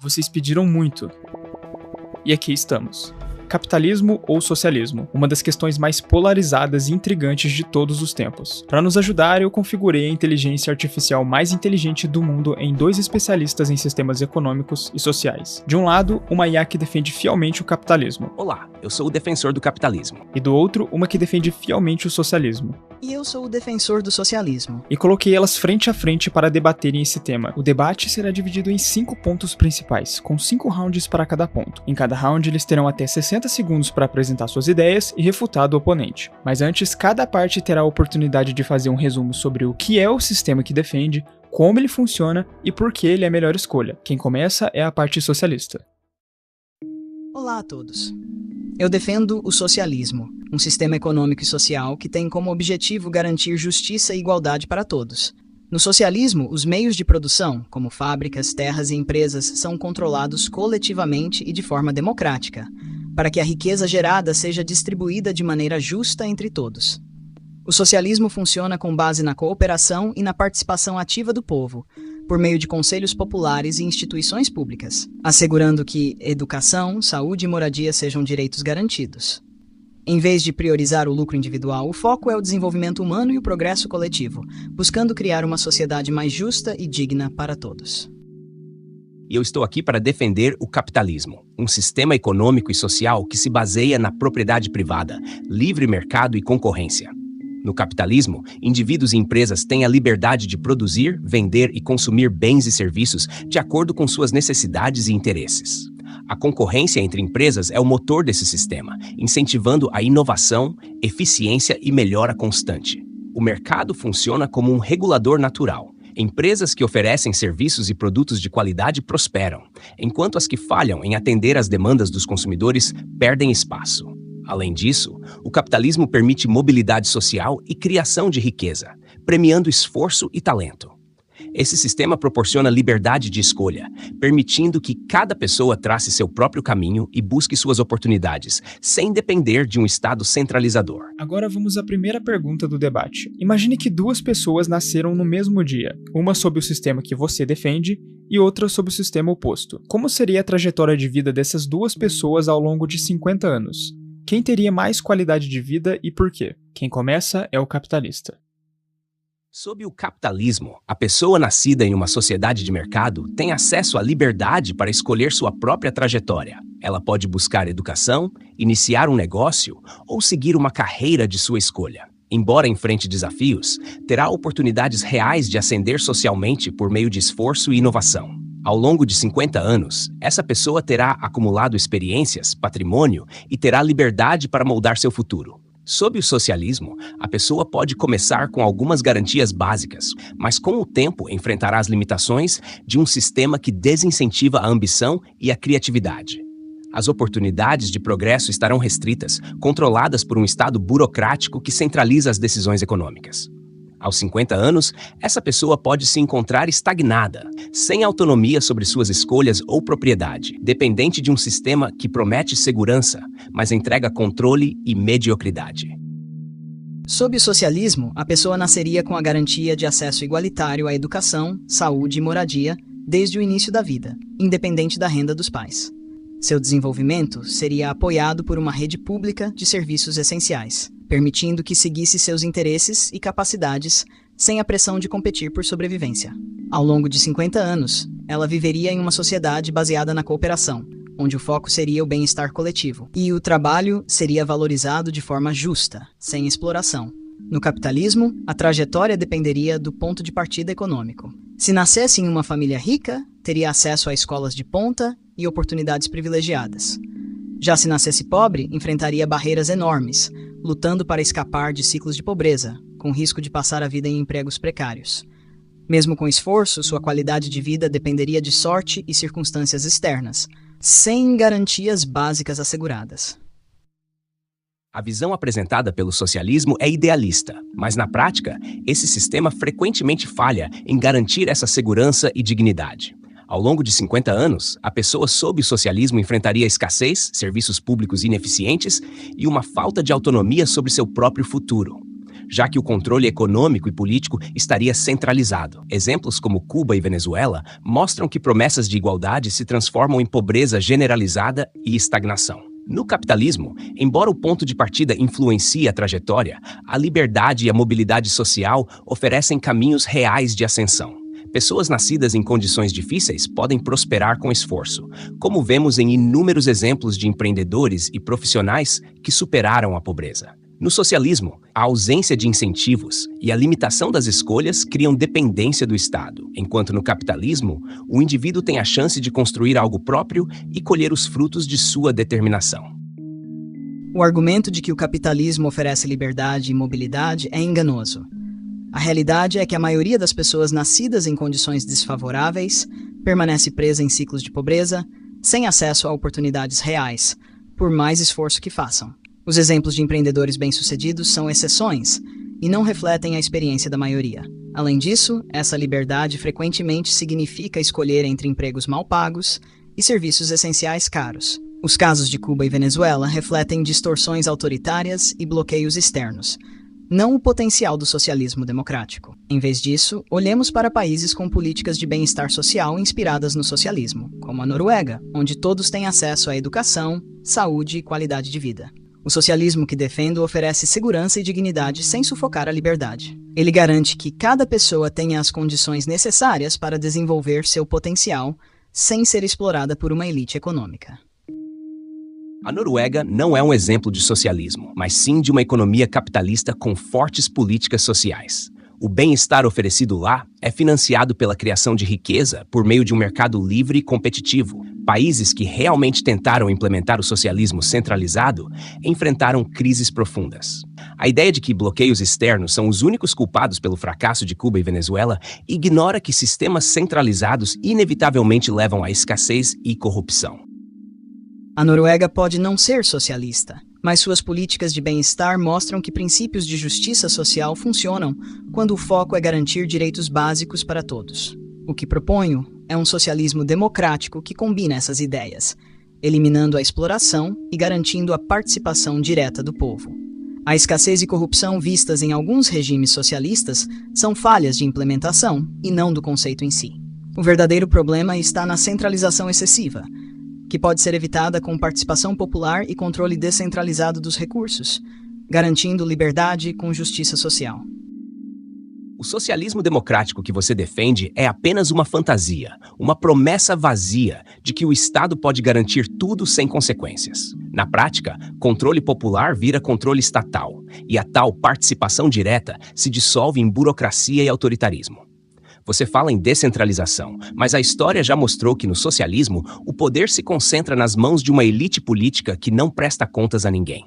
Vocês pediram muito. E aqui estamos. Capitalismo ou socialismo? Uma das questões mais polarizadas e intrigantes de todos os tempos. Para nos ajudar, eu configurei a inteligência artificial mais inteligente do mundo em 2 especialistas em sistemas econômicos e sociais. De um lado, uma IA que defende fielmente o capitalismo. Olá, eu sou o defensor do capitalismo. E do outro, uma que defende fielmente o socialismo. E eu sou o defensor do socialismo. E coloquei elas frente a frente para debaterem esse tema. O debate será dividido em 5 pontos principais, com 5 rounds para cada ponto. Em cada round, eles terão até 60 segundos para apresentar suas ideias e refutar do oponente. Mas antes, cada parte terá a oportunidade de fazer um resumo sobre o que é o sistema que defende, como ele funciona e por que ele é a melhor escolha. Quem começa é a parte socialista. Olá a todos. Eu defendo o socialismo, um sistema econômico e social que tem como objetivo garantir justiça e igualdade para todos. No socialismo, os meios de produção, como fábricas, terras e empresas, são controlados coletivamente e de forma democrática, para que a riqueza gerada seja distribuída de maneira justa entre todos. O socialismo funciona com base na cooperação e na participação ativa do povo, por meio de conselhos populares e instituições públicas, assegurando que educação, saúde e moradia sejam direitos garantidos. Em vez de priorizar o lucro individual, o foco é o desenvolvimento humano e o progresso coletivo, buscando criar uma sociedade mais justa e digna para todos. E eu estou aqui para defender o capitalismo, um sistema econômico e social que se baseia na propriedade privada, livre mercado e concorrência. No capitalismo, indivíduos e empresas têm a liberdade de produzir, vender e consumir bens e serviços de acordo com suas necessidades e interesses. A concorrência entre empresas é o motor desse sistema, incentivando a inovação, eficiência e melhora constante. O mercado funciona como um regulador natural. Empresas que oferecem serviços e produtos de qualidade prosperam, enquanto as que falham em atender às demandas dos consumidores perdem espaço. Além disso, o capitalismo permite mobilidade social e criação de riqueza, premiando esforço e talento. Esse sistema proporciona liberdade de escolha, permitindo que cada pessoa trace seu próprio caminho e busque suas oportunidades, sem depender de um Estado centralizador. Agora vamos à primeira pergunta do debate. Imagine que 2 pessoas nasceram no mesmo dia, uma sob o sistema que você defende e outra sob o sistema oposto. Como seria a trajetória de vida dessas 2 pessoas ao longo de 50 anos? Quem teria mais qualidade de vida e por quê? Quem começa é o capitalista. Sob o capitalismo, a pessoa nascida em uma sociedade de mercado tem acesso à liberdade para escolher sua própria trajetória. Ela pode buscar educação, iniciar um negócio ou seguir uma carreira de sua escolha. Embora enfrente desafios, terá oportunidades reais de ascender socialmente por meio de esforço e inovação. Ao longo de 50 anos, essa pessoa terá acumulado experiências, patrimônio e terá liberdade para moldar seu futuro. Sob o socialismo, a pessoa pode começar com algumas garantias básicas, mas com o tempo enfrentará as limitações de um sistema que desincentiva a ambição e a criatividade. As oportunidades de progresso estarão restritas, controladas por um Estado burocrático que centraliza as decisões econômicas. Aos 50 anos, essa pessoa pode se encontrar estagnada, sem autonomia sobre suas escolhas ou propriedade, dependente de um sistema que promete segurança, mas entrega controle e mediocridade. Sob o socialismo, a pessoa nasceria com a garantia de acesso igualitário à educação, saúde e moradia desde o início da vida, independente da renda dos pais. Seu desenvolvimento seria apoiado por uma rede pública de serviços essenciais, permitindo que seguisse seus interesses e capacidades sem a pressão de competir por sobrevivência. Ao longo de 50 anos, ela viveria em uma sociedade baseada na cooperação, onde o foco seria o bem-estar coletivo, e o trabalho seria valorizado de forma justa, sem exploração. No capitalismo, a trajetória dependeria do ponto de partida econômico. Se nascesse em uma família rica, teria acesso a escolas de ponta e oportunidades privilegiadas. Já se nascesse pobre, enfrentaria barreiras enormes, lutando para escapar de ciclos de pobreza, com risco de passar a vida em empregos precários. Mesmo com esforço, sua qualidade de vida dependeria de sorte e circunstâncias externas, sem garantias básicas asseguradas. A visão apresentada pelo socialismo é idealista, mas na prática, esse sistema frequentemente falha em garantir essa segurança e dignidade. Ao longo de 50 anos, a pessoa sob o socialismo enfrentaria escassez, serviços públicos ineficientes e uma falta de autonomia sobre seu próprio futuro. já que o controle econômico e político estaria centralizado. Exemplos como Cuba e Venezuela mostram que promessas de igualdade se transformam em pobreza generalizada e estagnação. No capitalismo, embora o ponto de partida influencie a trajetória, a liberdade e a mobilidade social oferecem caminhos reais de ascensão. Pessoas nascidas em condições difíceis podem prosperar com esforço, como vemos em inúmeros exemplos de empreendedores e profissionais que superaram a pobreza. No socialismo, a ausência de incentivos e a limitação das escolhas criam dependência do Estado, enquanto no capitalismo, o indivíduo tem a chance de construir algo próprio e colher os frutos de sua determinação. O argumento de que o capitalismo oferece liberdade e mobilidade é enganoso. A realidade é que a maioria das pessoas nascidas em condições desfavoráveis permanece presa em ciclos de pobreza, sem acesso a oportunidades reais, por mais esforço que façam. Os exemplos de empreendedores bem-sucedidos são exceções e não refletem a experiência da maioria. Além disso, essa liberdade frequentemente significa escolher entre empregos mal pagos e serviços essenciais caros. Os casos de Cuba e Venezuela refletem distorções autoritárias e bloqueios externos, não o potencial do socialismo democrático. Em vez disso, olhemos para países com políticas de bem-estar social inspiradas no socialismo, como a Noruega, onde todos têm acesso à educação, saúde e qualidade de vida. O socialismo que defendo oferece segurança e dignidade sem sufocar a liberdade. Ele garante que cada pessoa tenha as condições necessárias para desenvolver seu potencial, sem ser explorada por uma elite econômica. A Noruega não é um exemplo de socialismo, mas sim de uma economia capitalista com fortes políticas sociais. O bem-estar oferecido lá é financiado pela criação de riqueza por meio de um mercado livre e competitivo. Países que realmente tentaram implementar o socialismo centralizado enfrentaram crises profundas. A ideia de que bloqueios externos são os únicos culpados pelo fracasso de Cuba e Venezuela ignora que sistemas centralizados inevitavelmente levam à escassez e corrupção. A Noruega pode não ser socialista, mas suas políticas de bem-estar mostram que princípios de justiça social funcionam quando o foco é garantir direitos básicos para todos. O que proponho é um socialismo democrático que combina essas ideias, eliminando a exploração e garantindo a participação direta do povo. A escassez e corrupção vistas em alguns regimes socialistas são falhas de implementação e não do conceito em si. O verdadeiro problema está na centralização excessiva, que pode ser evitada com participação popular e controle descentralizado dos recursos, garantindo liberdade com justiça social. O socialismo democrático que você defende é apenas uma fantasia, uma promessa vazia de que o Estado pode garantir tudo sem consequências. Na prática, controle popular vira controle estatal, e a tal participação direta se dissolve em burocracia e autoritarismo. Você fala em descentralização, mas a história já mostrou que no socialismo o poder se concentra nas mãos de uma elite política que não presta contas a ninguém.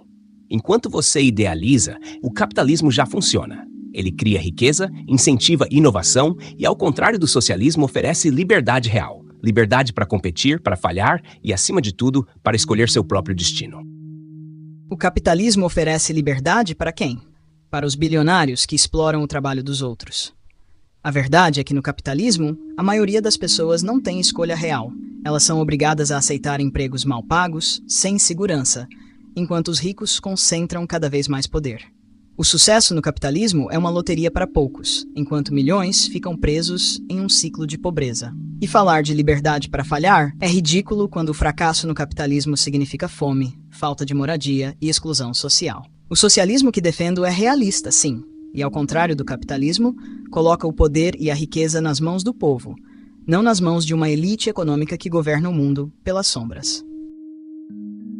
Enquanto você idealiza, o capitalismo já funciona. Ele cria riqueza, incentiva inovação e, ao contrário do socialismo, oferece liberdade real. Liberdade para competir, para falhar e, acima de tudo, para escolher seu próprio destino. O capitalismo oferece liberdade para quem? Para os bilionários que exploram o trabalho dos outros. A verdade é que no capitalismo, a maioria das pessoas não tem escolha real. Elas são obrigadas a aceitar empregos mal pagos, sem segurança, enquanto os ricos concentram cada vez mais poder. O sucesso no capitalismo é uma loteria para poucos, enquanto milhões ficam presos em um ciclo de pobreza. E falar de liberdade para falhar é ridículo quando o fracasso no capitalismo significa fome, falta de moradia e exclusão social. O socialismo que defendo é realista, sim, e ao contrário do capitalismo, coloca o poder e a riqueza nas mãos do povo, não nas mãos de uma elite econômica que governa o mundo pelas sombras.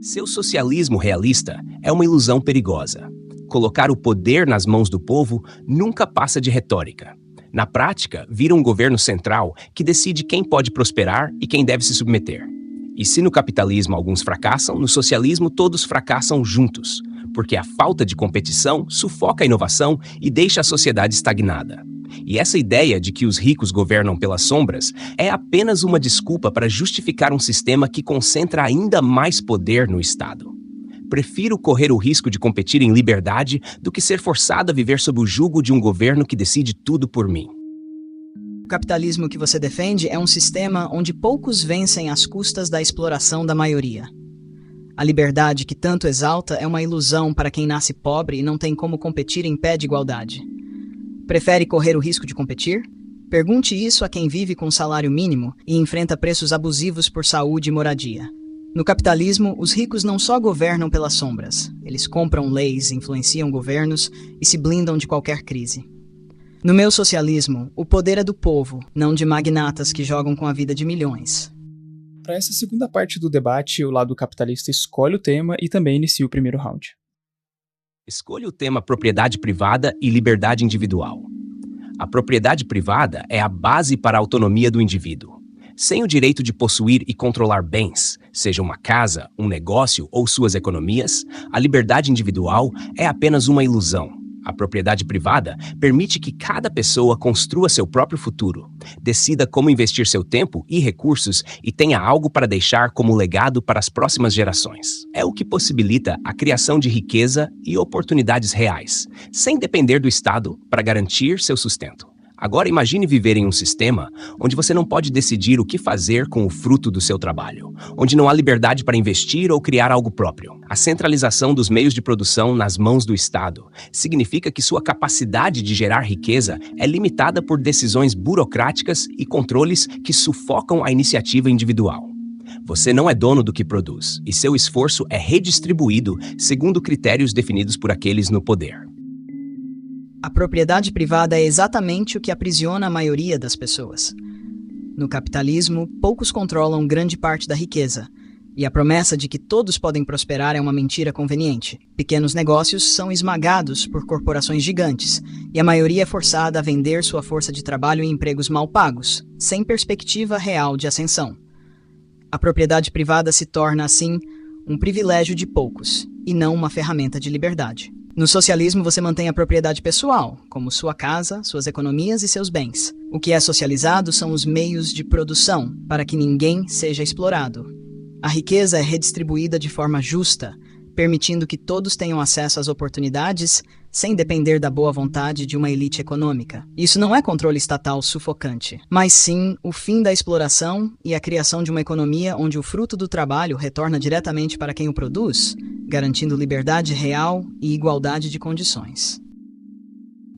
Seu socialismo realista é uma ilusão perigosa. Colocar o poder nas mãos do povo nunca passa de retórica. Na prática, vira um governo central que decide quem pode prosperar e quem deve se submeter. E se no capitalismo alguns fracassam, no socialismo todos fracassam juntos, porque a falta de competição sufoca a inovação e deixa a sociedade estagnada. E essa ideia de que os ricos governam pelas sombras é apenas uma desculpa para justificar um sistema que concentra ainda mais poder no Estado. Prefiro correr o risco de competir em liberdade do que ser forçado a viver sob o jugo de um governo que decide tudo por mim. O capitalismo que você defende é um sistema onde poucos vencem às custas da exploração da maioria. A liberdade que tanto exalta é uma ilusão para quem nasce pobre e não tem como competir em pé de igualdade. Prefere correr o risco de competir? Pergunte isso a quem vive com salário mínimo e enfrenta preços abusivos por saúde e moradia. No capitalismo, os ricos não só governam pelas sombras, eles compram leis, influenciam governos e se blindam de qualquer crise. No meu socialismo, o poder é do povo, não de magnatas que jogam com a vida de milhões. Para essa segunda parte do debate, o lado capitalista escolhe o tema e também inicia o primeiro round. Escolha o tema propriedade privada e liberdade individual. A propriedade privada é a base para a autonomia do indivíduo. Sem o direito de possuir e controlar bens, seja uma casa, um negócio ou suas economias, a liberdade individual é apenas uma ilusão. A propriedade privada permite que cada pessoa construa seu próprio futuro, decida como investir seu tempo e recursos e tenha algo para deixar como legado para as próximas gerações. É o que possibilita a criação de riqueza e oportunidades reais, sem depender do Estado para garantir seu sustento. Agora imagine viver em um sistema onde você não pode decidir o que fazer com o fruto do seu trabalho, onde não há liberdade para investir ou criar algo próprio. A centralização dos meios de produção nas mãos do Estado significa que sua capacidade de gerar riqueza é limitada por decisões burocráticas e controles que sufocam a iniciativa individual. Você não é dono do que produz, e seu esforço é redistribuído segundo critérios definidos por aqueles no poder. A propriedade privada é exatamente o que aprisiona a maioria das pessoas. No capitalismo, poucos controlam grande parte da riqueza, e a promessa de que todos podem prosperar é uma mentira conveniente. Pequenos negócios são esmagados por corporações gigantes, e a maioria é forçada a vender sua força de trabalho em empregos mal pagos, sem perspectiva real de ascensão. A propriedade privada se torna, assim, um privilégio de poucos, e não uma ferramenta de liberdade. No socialismo, você mantém a propriedade pessoal, como sua casa, suas economias e seus bens. O que é socializado são os meios de produção, para que ninguém seja explorado. A riqueza é redistribuída de forma justa, permitindo que todos tenham acesso às oportunidades sem depender da boa vontade de uma elite econômica. Isso não é controle estatal sufocante, mas sim o fim da exploração e a criação de uma economia onde o fruto do trabalho retorna diretamente para quem o produz, garantindo liberdade real e igualdade de condições.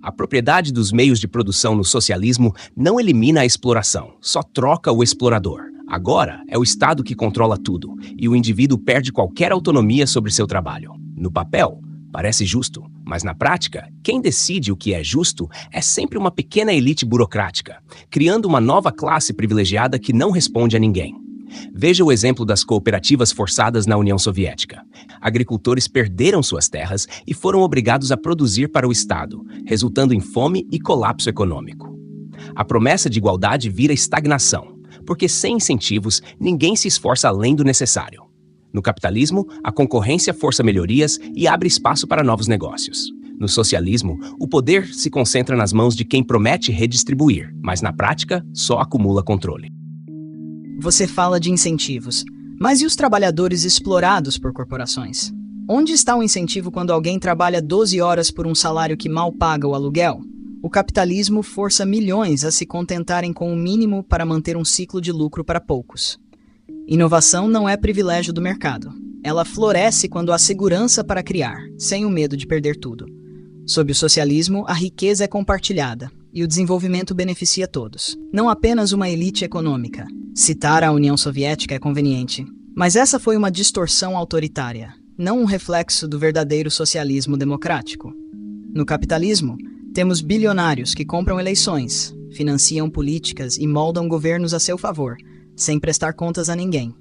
A propriedade dos meios de produção no socialismo não elimina a exploração, só troca o explorador. Agora é o Estado que controla tudo, e o indivíduo perde qualquer autonomia sobre seu trabalho. No papel, parece justo, mas na prática, quem decide o que é justo é sempre uma pequena elite burocrática, criando uma nova classe privilegiada que não responde a ninguém. Veja o exemplo das cooperativas forçadas na União Soviética. Agricultores perderam suas terras e foram obrigados a produzir para o Estado, resultando em fome e colapso econômico. A promessa de igualdade vira estagnação, porque sem incentivos, ninguém se esforça além do necessário. No capitalismo, a concorrência força melhorias e abre espaço para novos negócios. No socialismo, o poder se concentra nas mãos de quem promete redistribuir, mas na prática, só acumula controle. Você fala de incentivos, mas e os trabalhadores explorados por corporações? Onde está o incentivo quando alguém trabalha 12 horas por um salário que mal paga o aluguel? O capitalismo força milhões a se contentarem com o mínimo para manter um ciclo de lucro para poucos. Inovação não é privilégio do mercado. Ela floresce quando há segurança para criar, sem o medo de perder tudo. Sob o socialismo, a riqueza é compartilhada e o desenvolvimento beneficia todos, não apenas uma elite econômica. Citar a União Soviética é conveniente, mas essa foi uma distorção autoritária, não um reflexo do verdadeiro socialismo democrático. No capitalismo, temos bilionários que compram eleições, financiam políticas e moldam governos a seu favor, sem prestar contas a ninguém.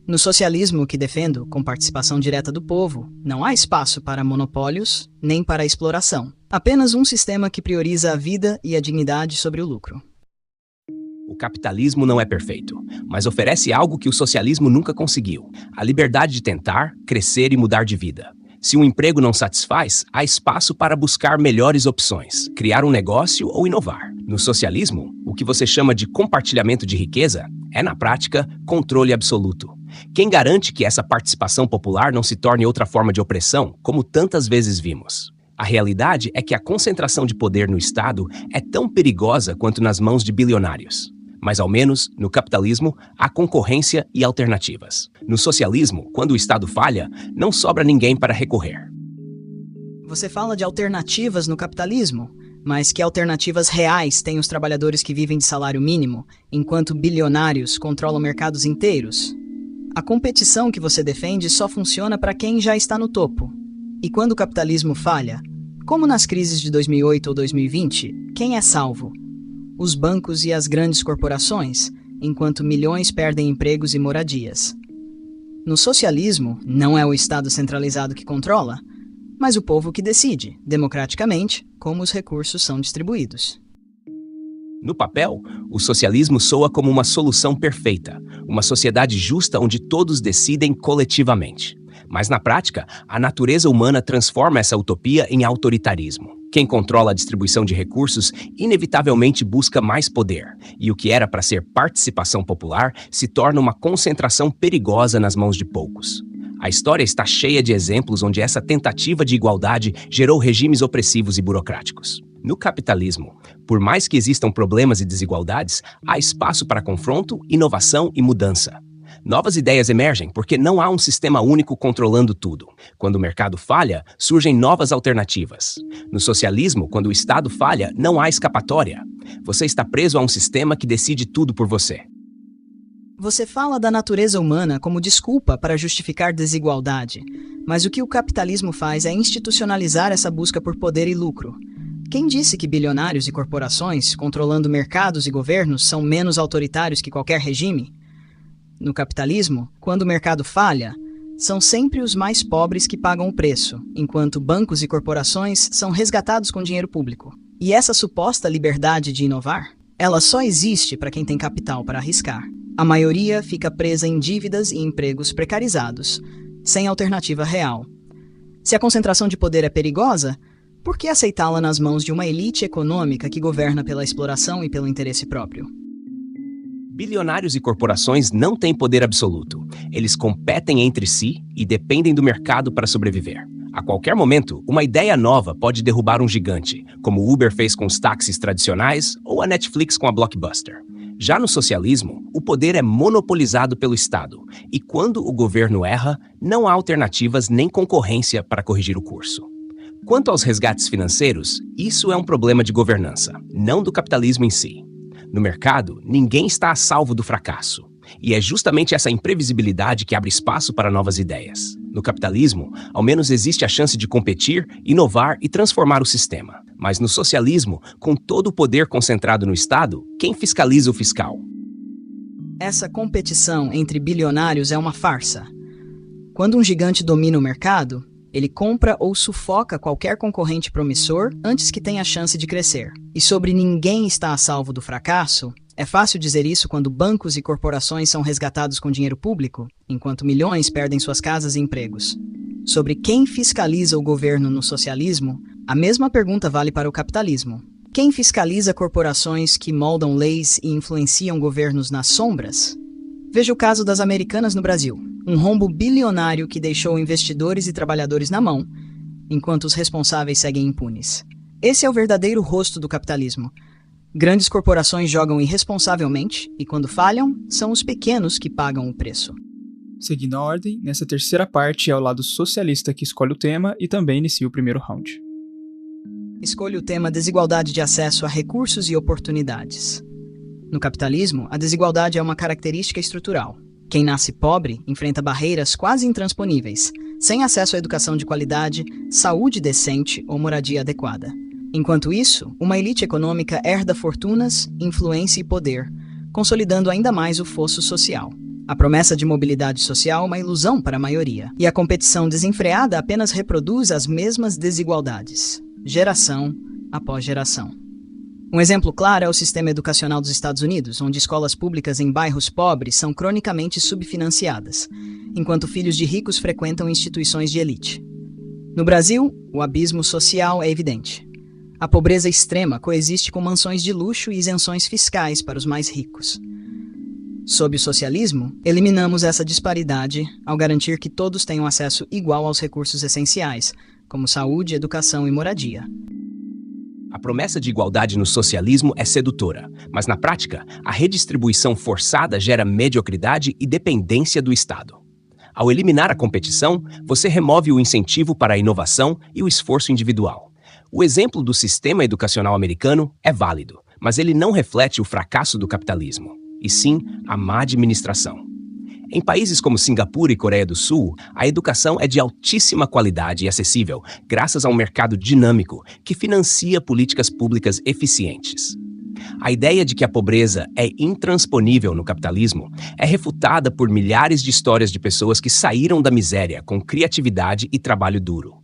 No socialismo que defendo, com participação direta do povo, não há espaço para monopólios nem para exploração. Apenas um sistema que prioriza a vida e a dignidade sobre o lucro. O capitalismo não é perfeito, mas oferece algo que o socialismo nunca conseguiu: a liberdade de tentar, crescer e mudar de vida. Se um emprego não satisfaz, há espaço para buscar melhores opções, criar um negócio ou inovar. No socialismo, o que você chama de compartilhamento de riqueza é, na prática, controle absoluto. Quem garante que essa participação popular não se torne outra forma de opressão, como tantas vezes vimos? A realidade é que a concentração de poder no Estado é tão perigosa quanto nas mãos de bilionários. Mas, ao menos, no capitalismo, há concorrência e alternativas. No socialismo, quando o Estado falha, não sobra ninguém para recorrer. Você fala de alternativas no capitalismo, mas que alternativas reais têm os trabalhadores que vivem de salário mínimo, enquanto bilionários controlam mercados inteiros? A competição que você defende só funciona para quem já está no topo. E quando o capitalismo falha, como nas crises de 2008 ou 2020, quem é salvo? Os bancos e as grandes corporações, enquanto milhões perdem empregos e moradias. No socialismo, não é o Estado centralizado que controla, mas o povo que decide, democraticamente, como os recursos são distribuídos. No papel, o socialismo soa como uma solução perfeita, uma sociedade justa onde todos decidem coletivamente. Mas na prática, a natureza humana transforma essa utopia em autoritarismo. Quem controla a distribuição de recursos inevitavelmente busca mais poder, e o que era para ser participação popular se torna uma concentração perigosa nas mãos de poucos. A história está cheia de exemplos onde essa tentativa de igualdade gerou regimes opressivos e burocráticos. No capitalismo, por mais que existam problemas e desigualdades, há espaço para confronto, inovação e mudança. Novas ideias emergem porque não há um sistema único controlando tudo. Quando o mercado falha, surgem novas alternativas. No socialismo, quando o Estado falha, não há escapatória. Você está preso a um sistema que decide tudo por você. Você fala da natureza humana como desculpa para justificar desigualdade, mas o que o capitalismo faz é institucionalizar essa busca por poder e lucro. Quem disse que bilionários e corporações, controlando mercados e governos, são menos autoritários que qualquer regime? No capitalismo, quando o mercado falha, são sempre os mais pobres que pagam o preço, enquanto bancos e corporações são resgatados com dinheiro público. E essa suposta liberdade de inovar, ela só existe para quem tem capital para arriscar. A maioria fica presa em dívidas e empregos precarizados, sem alternativa real. Se a concentração de poder é perigosa, por que aceitá-la nas mãos de uma elite econômica que governa pela exploração e pelo interesse próprio? Bilionários e corporações não têm poder absoluto. Eles competem entre si e dependem do mercado para sobreviver. A qualquer momento, uma ideia nova pode derrubar um gigante, como o Uber fez com os táxis tradicionais ou a Netflix com a Blockbuster. Já no socialismo, o poder é monopolizado pelo Estado, e quando o governo erra, não há alternativas nem concorrência para corrigir o curso. Quanto aos resgates financeiros, isso é um problema de governança, não do capitalismo em si. No mercado, ninguém está a salvo do fracasso. E é justamente essa imprevisibilidade que abre espaço para novas ideias. No capitalismo, ao menos existe a chance de competir, inovar e transformar o sistema. Mas no socialismo, com todo o poder concentrado no Estado, quem fiscaliza o fiscal? Essa competição entre bilionários é uma farsa. Quando um gigante domina o mercado, ele compra ou sufoca qualquer concorrente promissor antes que tenha chance de crescer. E sobre ninguém está a salvo do fracasso, é fácil dizer isso quando bancos e corporações são resgatados com dinheiro público, enquanto milhões perdem suas casas e empregos. Sobre quem fiscaliza o governo no socialismo, a mesma pergunta vale para o capitalismo. Quem fiscaliza corporações que moldam leis e influenciam governos nas sombras? Veja o caso das Americanas no Brasil. Um rombo bilionário que deixou investidores e trabalhadores na mão, enquanto os responsáveis seguem impunes. Esse é o verdadeiro rosto do capitalismo. Grandes corporações jogam irresponsavelmente e, quando falham, são os pequenos que pagam o preço. Seguindo a ordem, nessa terceira parte é o lado socialista que escolhe o tema e também inicia o primeiro round. Escolha o tema desigualdade de acesso a recursos e oportunidades. No capitalismo, a desigualdade é uma característica estrutural. Quem nasce pobre enfrenta barreiras quase intransponíveis, sem acesso à educação de qualidade, saúde decente ou moradia adequada. Enquanto isso, uma elite econômica herda fortunas, influência e poder, consolidando ainda mais o fosso social. A promessa de mobilidade social é uma ilusão para a maioria, e a competição desenfreada apenas reproduz as mesmas desigualdades, geração após geração. Um exemplo claro é o sistema educacional dos Estados Unidos, onde escolas públicas em bairros pobres são cronicamente subfinanciadas, enquanto filhos de ricos frequentam instituições de elite. No Brasil, o abismo social é evidente. A pobreza extrema coexiste com mansões de luxo e isenções fiscais para os mais ricos. Sob o socialismo, eliminamos essa disparidade ao garantir que todos tenham acesso igual aos recursos essenciais, como saúde, educação e moradia. A promessa de igualdade no socialismo é sedutora, mas na prática, a redistribuição forçada gera mediocridade e dependência do Estado. Ao eliminar a competição, você remove o incentivo para a inovação e o esforço individual. O exemplo do sistema educacional americano é válido, mas ele não reflete o fracasso do capitalismo, e sim a má administração. Em países como Singapura e Coreia do Sul, a educação é de altíssima qualidade e acessível, graças a um mercado dinâmico que financia políticas públicas eficientes. A ideia de que a pobreza é intransponível no capitalismo é refutada por milhares de histórias de pessoas que saíram da miséria com criatividade e trabalho duro.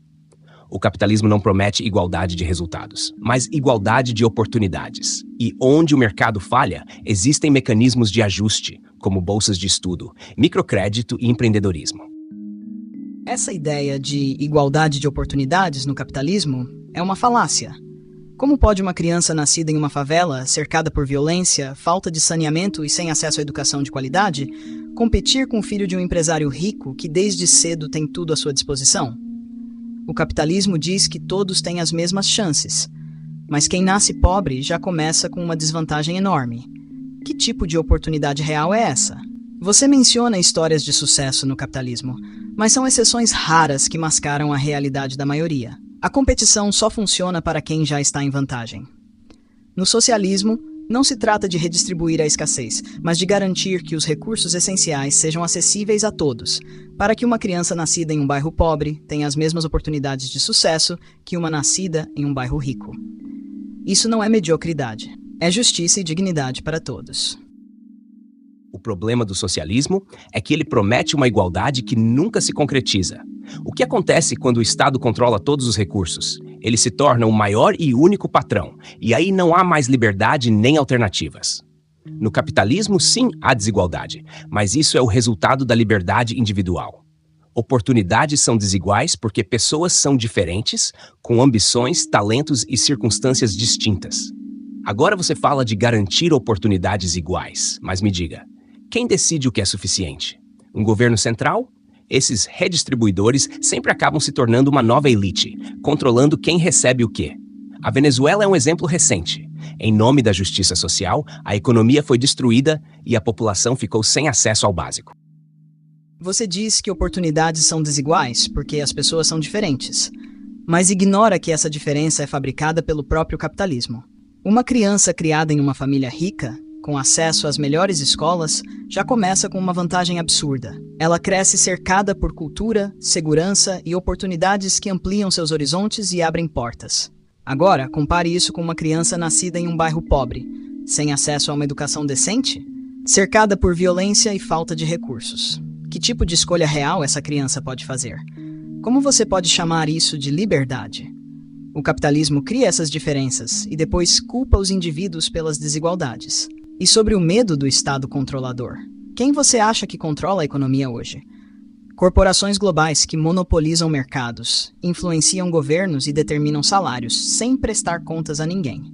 O capitalismo não promete igualdade de resultados, mas igualdade de oportunidades. E onde o mercado falha, existem mecanismos de ajuste, como bolsas de estudo, microcrédito e empreendedorismo. Essa ideia de igualdade de oportunidades no capitalismo é uma falácia. Como pode uma criança nascida em uma favela, cercada por violência, falta de saneamento e sem acesso à educação de qualidade, competir com o filho de um empresário rico que desde cedo tem tudo à sua disposição? O capitalismo diz que todos têm as mesmas chances, mas quem nasce pobre já começa com uma desvantagem enorme. Que tipo de oportunidade real é essa? Você menciona histórias de sucesso no capitalismo, mas são exceções raras que mascaram a realidade da maioria. A competição só funciona para quem já está em vantagem. No socialismo, não se trata de redistribuir a escassez, mas de garantir que os recursos essenciais sejam acessíveis a todos, para que uma criança nascida em um bairro pobre tenha as mesmas oportunidades de sucesso que uma nascida em um bairro rico. Isso não é mediocridade, é justiça e dignidade para todos. O problema do socialismo é que ele promete uma igualdade que nunca se concretiza. O que acontece quando o Estado controla todos os recursos? Ele se torna o maior e único patrão, e aí não há mais liberdade nem alternativas. No capitalismo, sim, há desigualdade, mas isso é o resultado da liberdade individual. Oportunidades são desiguais porque pessoas são diferentes, com ambições, talentos e circunstâncias distintas. Agora você fala de garantir oportunidades iguais, mas me diga, quem decide o que é suficiente? Um governo central? Esses redistribuidores sempre acabam se tornando uma nova elite, controlando quem recebe o quê. A Venezuela é um exemplo recente. Em nome da justiça social, a economia foi destruída e a população ficou sem acesso ao básico. Você diz que oportunidades são desiguais porque as pessoas são diferentes, mas ignora que essa diferença é fabricada pelo próprio capitalismo. Uma criança criada em uma família rica, com acesso às melhores escolas, já começa com uma vantagem absurda. Ela cresce cercada por cultura, segurança e oportunidades que ampliam seus horizontes e abrem portas. Agora, compare isso com uma criança nascida em um bairro pobre, sem acesso a uma educação decente, cercada por violência e falta de recursos. Que tipo de escolha real essa criança pode fazer? Como você pode chamar isso de liberdade? O capitalismo cria essas diferenças e depois culpa os indivíduos pelas desigualdades. E sobre o medo do Estado controlador? Quem você acha que controla a economia hoje? Corporações globais que monopolizam mercados, influenciam governos e determinam salários, sem prestar contas a ninguém.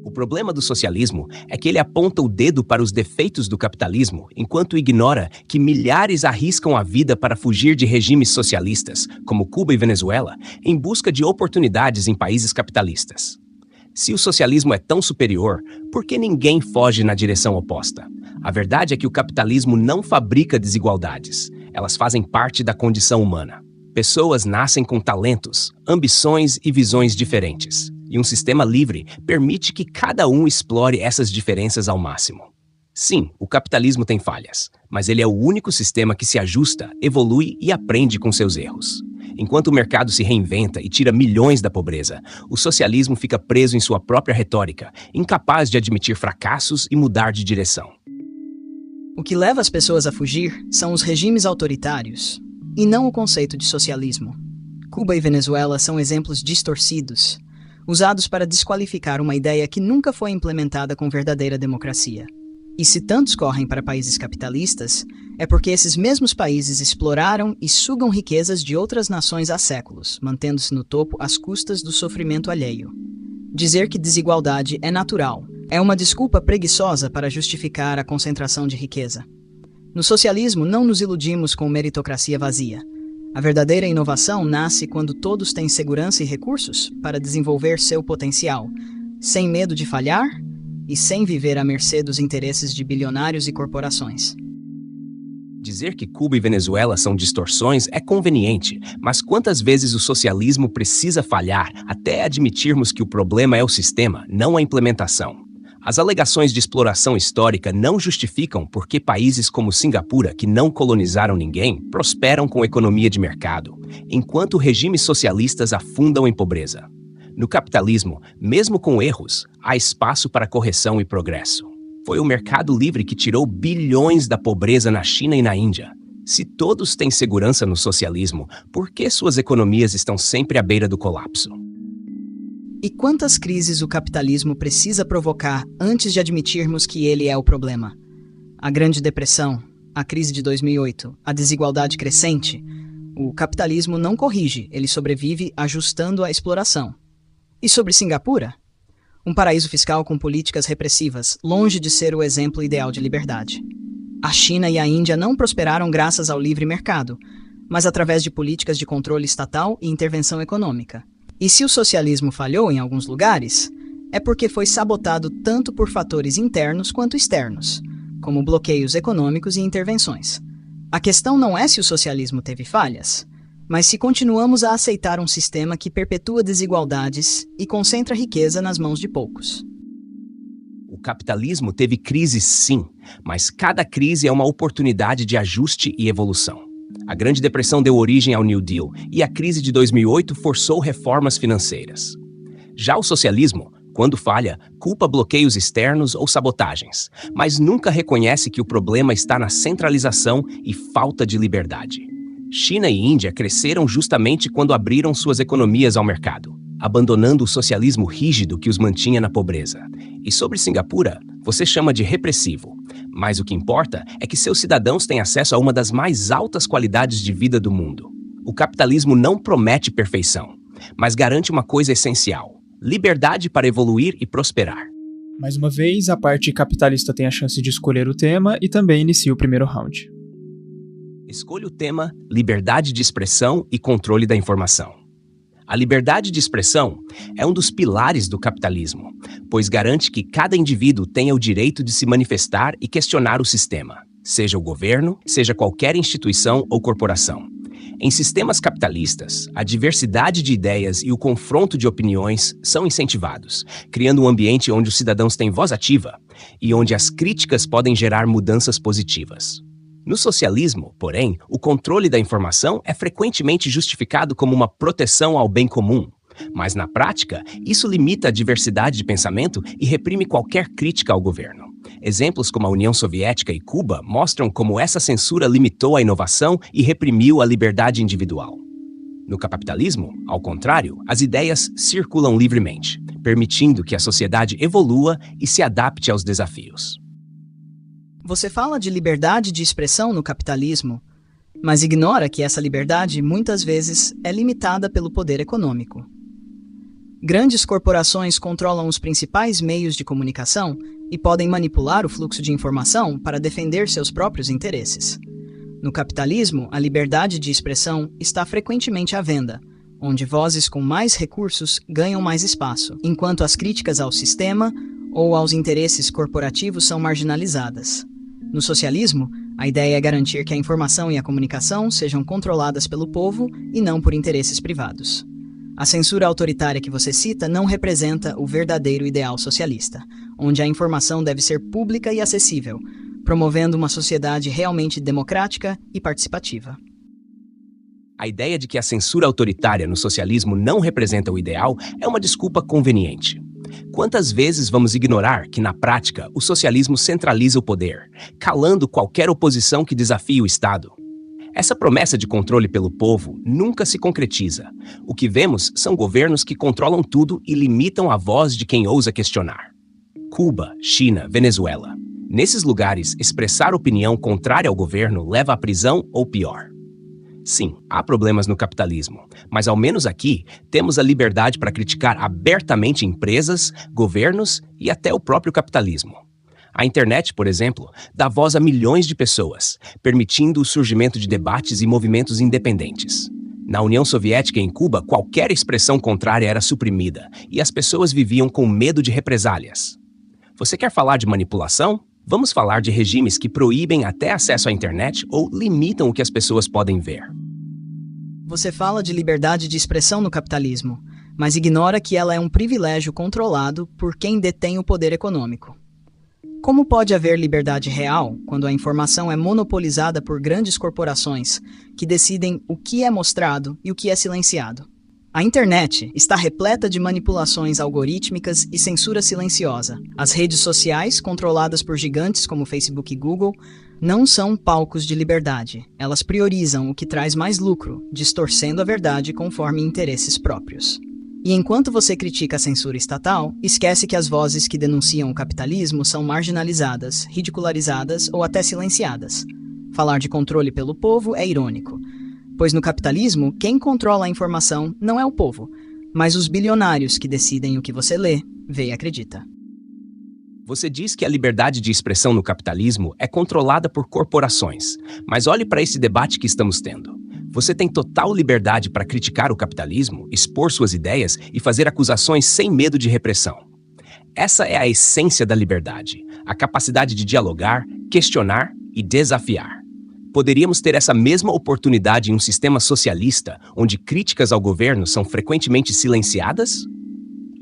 O problema do socialismo é que ele aponta o dedo para os defeitos do capitalismo, enquanto ignora que milhares arriscam a vida para fugir de regimes socialistas, como Cuba e Venezuela, em busca de oportunidades em países capitalistas. Se o socialismo é tão superior, por que ninguém foge na direção oposta? A verdade é que o capitalismo não fabrica desigualdades. Elas fazem parte da condição humana. Pessoas nascem com talentos, ambições e visões diferentes. E um sistema livre permite que cada um explore essas diferenças ao máximo. Sim, o capitalismo tem falhas, mas ele é o único sistema que se ajusta, evolui e aprende com seus erros. Enquanto o mercado se reinventa e tira milhões da pobreza, o socialismo fica preso em sua própria retórica, incapaz de admitir fracassos e mudar de direção. O que leva as pessoas a fugir são os regimes autoritários, e não o conceito de socialismo. Cuba e Venezuela são exemplos distorcidos, usados para desqualificar uma ideia que nunca foi implementada com verdadeira democracia. E se tantos correm para países capitalistas, é porque esses mesmos países exploraram e sugam riquezas de outras nações há séculos, mantendo-se no topo às custas do sofrimento alheio. Dizer que desigualdade é natural é uma desculpa preguiçosa para justificar a concentração de riqueza. No socialismo, não nos iludimos com meritocracia vazia. A verdadeira inovação nasce quando todos têm segurança e recursos para desenvolver seu potencial, sem medo de falhar e sem viver à mercê dos interesses de bilionários e corporações. Dizer que Cuba e Venezuela são distorções é conveniente, mas quantas vezes o socialismo precisa falhar até admitirmos que o problema é o sistema, não a implementação? As alegações de exploração histórica não justificam por que países como Singapura, que não colonizaram ninguém, prosperam com economia de mercado, enquanto regimes socialistas afundam em pobreza. No capitalismo, mesmo com erros, há espaço para correção e progresso. Foi o mercado livre que tirou bilhões da pobreza na China e na Índia. Se todos têm segurança no socialismo, por que suas economias estão sempre à beira do colapso? E quantas crises o capitalismo precisa provocar antes de admitirmos que ele é o problema? A Grande Depressão, a crise de 2008, a desigualdade crescente. O capitalismo não corrige, ele sobrevive ajustando a exploração. E sobre Singapura? Um paraíso fiscal com políticas repressivas, longe de ser o exemplo ideal de liberdade. A China e a Índia não prosperaram graças ao livre mercado, mas através de políticas de controle estatal e intervenção econômica. E se o socialismo falhou em alguns lugares, é porque foi sabotado tanto por fatores internos quanto externos, como bloqueios econômicos e intervenções. A questão não é se o socialismo teve falhas, mas se continuamos a aceitar um sistema que perpetua desigualdades e concentra riqueza nas mãos de poucos. O capitalismo teve crises sim, mas cada crise é uma oportunidade de ajuste e evolução. A Grande Depressão deu origem ao New Deal e a crise de 2008 forçou reformas financeiras. Já o socialismo, quando falha, culpa bloqueios externos ou sabotagens, mas nunca reconhece que o problema está na centralização e falta de liberdade. China e Índia cresceram justamente quando abriram suas economias ao mercado, abandonando o socialismo rígido que os mantinha na pobreza. E sobre Singapura, você chama de repressivo, mas o que importa é que seus cidadãos têm acesso a uma das mais altas qualidades de vida do mundo. O capitalismo não promete perfeição, mas garante uma coisa essencial: liberdade para evoluir e prosperar. Mais uma vez, a parte capitalista tem a chance de escolher o tema e também inicia o primeiro round. Escolha o tema liberdade de expressão e controle da informação. A liberdade de expressão é um dos pilares do capitalismo, pois garante que cada indivíduo tenha o direito de se manifestar e questionar o sistema, seja o governo, seja qualquer instituição ou corporação. Em sistemas capitalistas, a diversidade de ideias e o confronto de opiniões são incentivados, criando um ambiente onde os cidadãos têm voz ativa e onde as críticas podem gerar mudanças positivas. No socialismo, porém, o controle da informação é frequentemente justificado como uma proteção ao bem comum. Mas, na prática, isso limita a diversidade de pensamento e reprime qualquer crítica ao governo. Exemplos como a União Soviética e Cuba mostram como essa censura limitou a inovação e reprimiu a liberdade individual. No capitalismo, ao contrário, as ideias circulam livremente, permitindo que a sociedade evolua e se adapte aos desafios. Você fala de liberdade de expressão no capitalismo, mas ignora que essa liberdade muitas vezes é limitada pelo poder econômico. Grandes corporações controlam os principais meios de comunicação e podem manipular o fluxo de informação para defender seus próprios interesses. No capitalismo, a liberdade de expressão está frequentemente à venda, onde vozes com mais recursos ganham mais espaço, enquanto as críticas ao sistema ou aos interesses corporativos são marginalizadas. No socialismo, a ideia é garantir que a informação e a comunicação sejam controladas pelo povo e não por interesses privados. A censura autoritária que você cita não representa o verdadeiro ideal socialista, onde a informação deve ser pública e acessível, promovendo uma sociedade realmente democrática e participativa. A ideia de que a censura autoritária no socialismo não representa o ideal é uma desculpa conveniente. Quantas vezes vamos ignorar que, na prática, o socialismo centraliza o poder, calando qualquer oposição que desafie o Estado? Essa promessa de controle pelo povo nunca se concretiza. O que vemos são governos que controlam tudo e limitam a voz de quem ousa questionar. Cuba, China, Venezuela. Nesses lugares, expressar opinião contrária ao governo leva à prisão ou pior. Sim, há problemas no capitalismo, mas ao menos aqui temos a liberdade para criticar abertamente empresas, governos e até o próprio capitalismo. A internet, por exemplo, dá voz a milhões de pessoas, permitindo o surgimento de debates e movimentos independentes. Na União Soviética e em Cuba, qualquer expressão contrária era suprimida e as pessoas viviam com medo de represálias. Você quer falar de manipulação? Vamos falar de regimes que proíbem até acesso à internet ou limitam o que as pessoas podem ver. Você fala de liberdade de expressão no capitalismo, mas ignora que ela é um privilégio controlado por quem detém o poder econômico. Como pode haver liberdade real quando a informação é monopolizada por grandes corporações que decidem o que é mostrado e o que é silenciado? A internet está repleta de manipulações algorítmicas e censura silenciosa. As redes sociais, controladas por gigantes como Facebook e Google, não são palcos de liberdade. Elas priorizam o que traz mais lucro, distorcendo a verdade conforme interesses próprios. E enquanto você critica a censura estatal, esquece que as vozes que denunciam o capitalismo são marginalizadas, ridicularizadas ou até silenciadas. Falar de controle pelo povo é irônico, pois no capitalismo, quem controla a informação não é o povo, mas os bilionários que decidem o que você lê, vê e acredita. Você diz que a liberdade de expressão no capitalismo é controlada por corporações, mas olhe para esse debate que estamos tendo. Você tem total liberdade para criticar o capitalismo, expor suas ideias e fazer acusações sem medo de repressão. Essa é a essência da liberdade, a capacidade de dialogar, questionar e desafiar. Poderíamos ter essa mesma oportunidade em um sistema socialista, onde críticas ao governo são frequentemente silenciadas?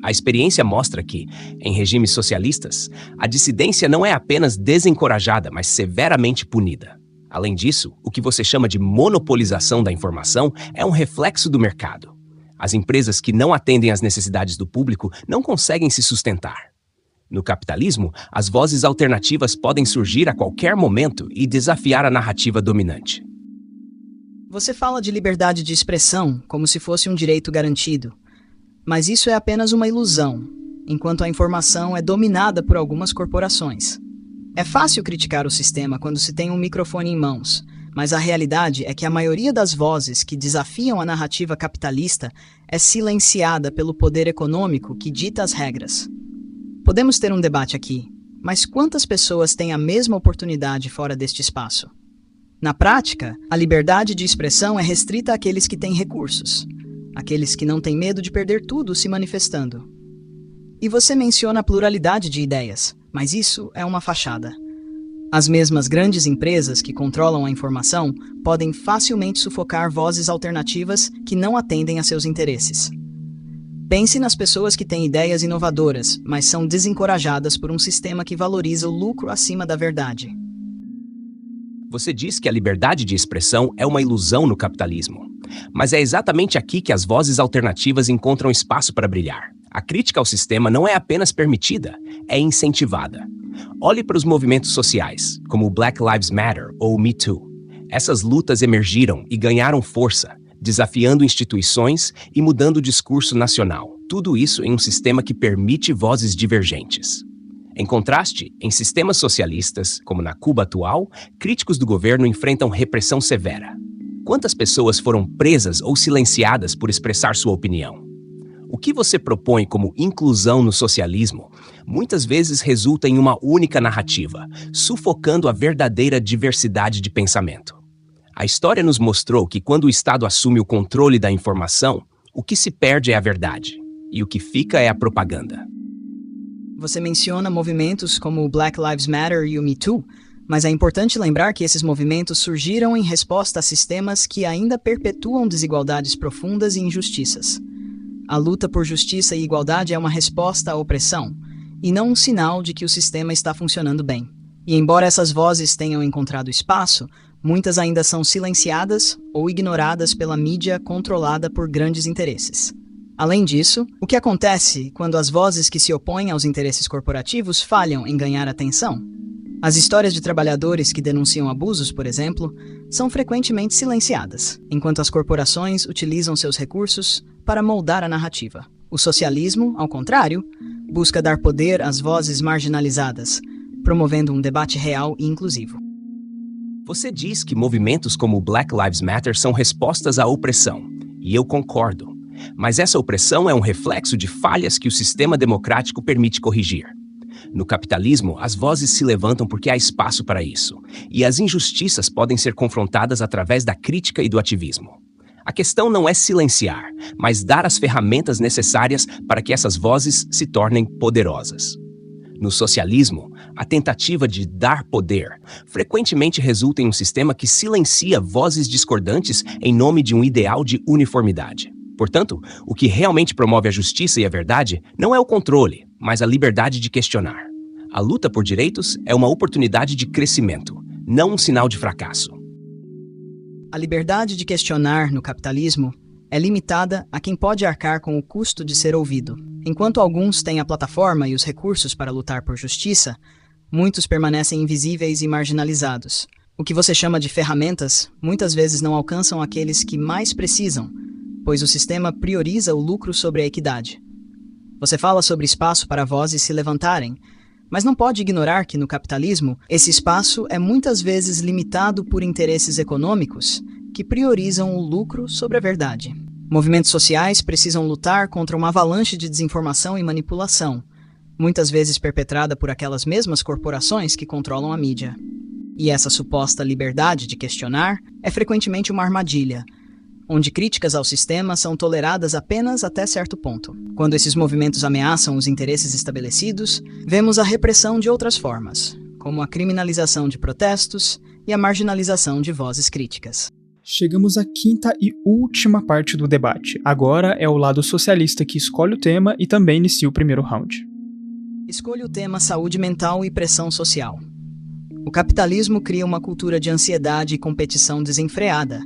A experiência mostra que, em regimes socialistas, a dissidência não é apenas desencorajada, mas severamente punida. Além disso, o que você chama de monopolização da informação é um reflexo do mercado. As empresas que não atendem às necessidades do público não conseguem se sustentar. No capitalismo, as vozes alternativas podem surgir a qualquer momento e desafiar a narrativa dominante. Você fala de liberdade de expressão como se fosse um direito garantido, mas isso é apenas uma ilusão, enquanto a informação é dominada por algumas corporações. É fácil criticar o sistema quando se tem um microfone em mãos, mas a realidade é que a maioria das vozes que desafiam a narrativa capitalista é silenciada pelo poder econômico que dita as regras. Podemos ter um debate aqui, mas quantas pessoas têm a mesma oportunidade fora deste espaço? Na prática, a liberdade de expressão é restrita àqueles que têm recursos, aqueles que não têm medo de perder tudo se manifestando. E você menciona a pluralidade de ideias, mas isso é uma fachada. As mesmas grandes empresas que controlam a informação podem facilmente sufocar vozes alternativas que não atendem a seus interesses. Pense nas pessoas que têm ideias inovadoras, mas são desencorajadas por um sistema que valoriza o lucro acima da verdade. Você diz que a liberdade de expressão é uma ilusão no capitalismo. Mas é exatamente aqui que as vozes alternativas encontram espaço para brilhar. A crítica ao sistema não é apenas permitida, é incentivada. Olhe para os movimentos sociais, como o Black Lives Matter ou o Me Too. Essas lutas emergiram e ganharam força, desafiando instituições e mudando o discurso nacional. Tudo isso em um sistema que permite vozes divergentes. Em contraste, em sistemas socialistas, como na Cuba atual, críticos do governo enfrentam repressão severa. Quantas pessoas foram presas ou silenciadas por expressar sua opinião? O que você propõe como inclusão no socialismo muitas vezes resulta em uma única narrativa, sufocando a verdadeira diversidade de pensamento. A história nos mostrou que quando o Estado assume o controle da informação, o que se perde é a verdade, e o que fica é a propaganda. Você menciona movimentos como o Black Lives Matter e o Me Too, mas é importante lembrar que esses movimentos surgiram em resposta a sistemas que ainda perpetuam desigualdades profundas e injustiças. A luta por justiça e igualdade é uma resposta à opressão, e não um sinal de que o sistema está funcionando bem. E embora essas vozes tenham encontrado espaço, muitas ainda são silenciadas ou ignoradas pela mídia controlada por grandes interesses. Além disso, o que acontece quando as vozes que se opõem aos interesses corporativos falham em ganhar atenção? As histórias de trabalhadores que denunciam abusos, por exemplo, são frequentemente silenciadas, enquanto as corporações utilizam seus recursos para moldar a narrativa. O socialismo, ao contrário, busca dar poder às vozes marginalizadas, promovendo um debate real e inclusivo. Você diz que movimentos como o Black Lives Matter são respostas à opressão, e eu concordo. Mas essa opressão é um reflexo de falhas que o sistema democrático permite corrigir. No capitalismo, as vozes se levantam porque há espaço para isso, e as injustiças podem ser confrontadas através da crítica e do ativismo. A questão não é silenciar, mas dar as ferramentas necessárias para que essas vozes se tornem poderosas. No socialismo, a tentativa de dar poder, frequentemente resulta em um sistema que silencia vozes discordantes em nome de um ideal de uniformidade. Portanto, o que realmente promove a justiça e a verdade não é o controle, mas a liberdade de questionar. A luta por direitos é uma oportunidade de crescimento, não um sinal de fracasso. A liberdade de questionar no capitalismo é limitada a quem pode arcar com o custo de ser ouvido. Enquanto alguns têm a plataforma e os recursos para lutar por justiça, muitos permanecem invisíveis e marginalizados. O que você chama de ferramentas muitas vezes não alcançam aqueles que mais precisam, pois o sistema prioriza o lucro sobre a equidade. Você fala sobre espaço para vozes se levantarem, mas não pode ignorar que no capitalismo, esse espaço é muitas vezes limitado por interesses econômicos que priorizam o lucro sobre a verdade. Movimentos sociais precisam lutar contra uma avalanche de desinformação e manipulação, muitas vezes perpetrada por aquelas mesmas corporações que controlam a mídia. E essa suposta liberdade de questionar é frequentemente uma armadilha, onde críticas ao sistema são toleradas apenas até certo ponto. Quando esses movimentos ameaçam os interesses estabelecidos, vemos a repressão de outras formas, como a criminalização de protestos e a marginalização de vozes críticas. Chegamos à quinta e última parte do debate. Agora é o lado socialista que escolhe o tema e também inicia o primeiro round. Escolha o tema saúde mental e pressão social. O capitalismo cria uma cultura de ansiedade e competição desenfreada,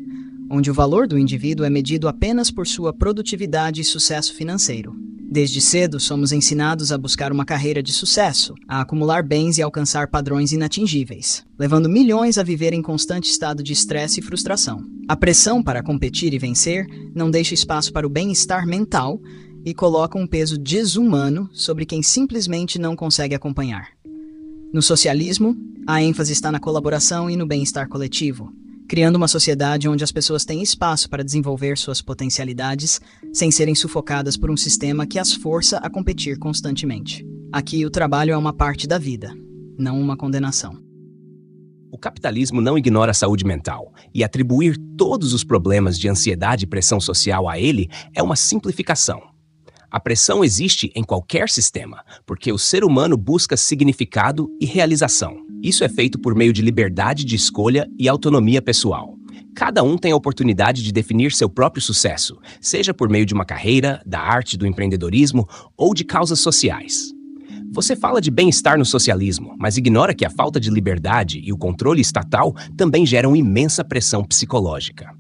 onde o valor do indivíduo é medido apenas por sua produtividade e sucesso financeiro. Desde cedo, somos ensinados a buscar uma carreira de sucesso, a acumular bens e alcançar padrões inatingíveis, levando milhões a viver em constante estado de estresse e frustração. A pressão para competir e vencer não deixa espaço para o bem-estar mental e coloca um peso desumano sobre quem simplesmente não consegue acompanhar. No socialismo, a ênfase está na colaboração e no bem-estar coletivo, criando uma sociedade onde as pessoas têm espaço para desenvolver suas potencialidades sem serem sufocadas por um sistema que as força a competir constantemente. Aqui, o trabalho é uma parte da vida, não uma condenação. O capitalismo não ignora a saúde mental, e atribuir todos os problemas de ansiedade e pressão social a ele é uma simplificação. A pressão existe em qualquer sistema, porque o ser humano busca significado e realização. Isso é feito por meio de liberdade de escolha e autonomia pessoal. Cada um tem a oportunidade de definir seu próprio sucesso, seja por meio de uma carreira, da arte, do empreendedorismo ou de causas sociais. Você fala de bem-estar no socialismo, mas ignora que a falta de liberdade e o controle estatal também geram imensa pressão psicológica.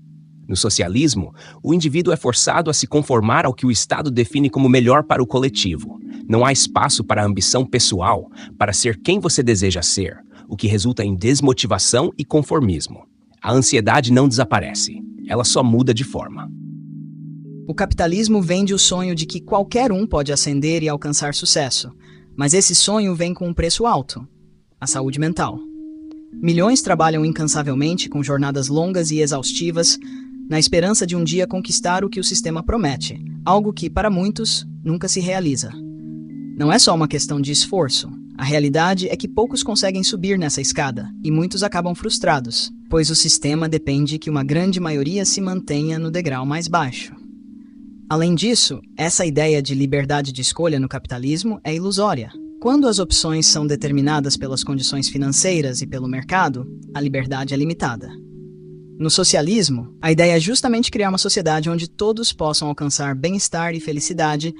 No socialismo, o indivíduo é forçado a se conformar ao que o Estado define como melhor para o coletivo. Não há espaço para a ambição pessoal, para ser quem você deseja ser, o que resulta em desmotivação e conformismo. A ansiedade não desaparece, ela só muda de forma. O capitalismo vende o sonho de que qualquer um pode ascender e alcançar sucesso, mas esse sonho vem com um preço alto: a saúde mental. Milhões trabalham incansavelmente com jornadas longas e exaustivas, na esperança de um dia conquistar o que o sistema promete, algo que, para muitos, nunca se realiza. Não é só uma questão de esforço. A realidade é que poucos conseguem subir nessa escada, e muitos acabam frustrados, pois o sistema depende que uma grande maioria se mantenha no degrau mais baixo. Além disso, essa ideia de liberdade de escolha no capitalismo é ilusória. Quando as opções são determinadas pelas condições financeiras e pelo mercado, a liberdade é limitada. No socialismo, a ideia é justamente criar uma sociedade onde todos possam alcançar bem-estar e felicidade